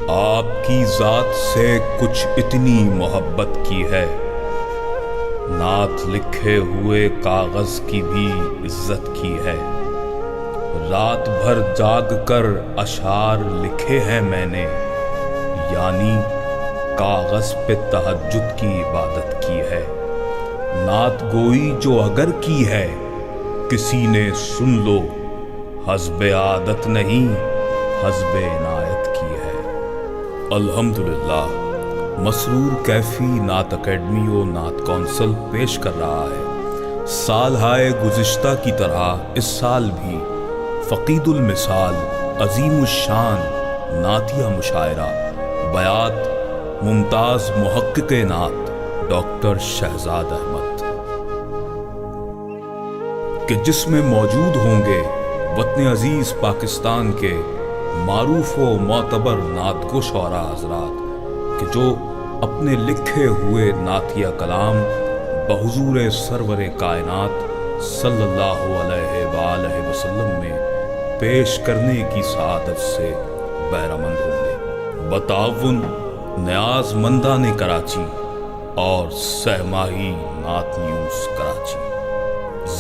آپ کی ذات سے کچھ اتنی محبت کی ہے، نعت لکھے ہوئے کاغذ کی بھی عزت کی ہے۔ رات بھر جاگ کر اشعار لکھے ہیں میں نے، یعنی کاغذ پہ تہجد کی عبادت کی ہے۔ نعت گوئی جو اگر کی ہے کسی نے سن لو، حسب عادت نہیں حسب عنایت کی ہے۔ الحمدللہ مسرور کیفی نعت اکیڈمی و نعت کونسل پیش کر رہا ہے۔ سال ہائے گزشتہ کی طرح اس سال بھی فقید المثال عظیم الشان نعتیہ مشاعرہ بیات ممتاز محقق نعت ڈاکٹر شہزاد احمد کہ جس میں موجود ہوں گے وطن عزیز پاکستان کے معروف و معتبر نعت گو شعراء حضرات کہ جو اپنے لکھے ہوئے نعتیہ کلام بحضور سرور کائنات صلی اللہ علیہ وآلہ وسلم میں پیش کرنے کی سعادت سے بہرمند ہوں گے۔ بتعاون نیاز مندان کراچی اور سہ ماہی نعت نیوز کراچی،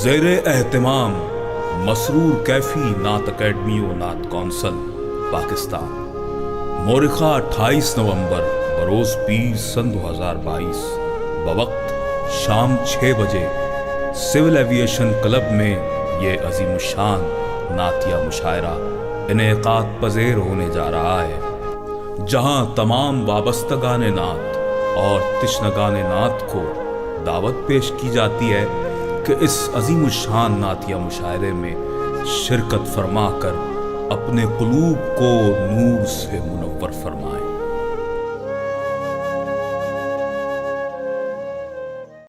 زیر اہتمام مسرور کیفی نعت اکیڈمی و نعت کونسل پاکستان، مورخہ 28 نومبر بروز پیر سن 2022 بوقت شام 6 بجے سول ایویشن کلب میں یہ عظیم الشان نعتیہ مشاعرہ انعقاد پذیر ہونے جا رہا ہے، جہاں تمام وابستگان نعت اور تشنگان نعت کو دعوت پیش کی جاتی ہے کہ اس عظیم الشان نعتیہ مشاعرے میں شرکت فرما کر اپنے قلوب کو نور سے منور فرمائیں۔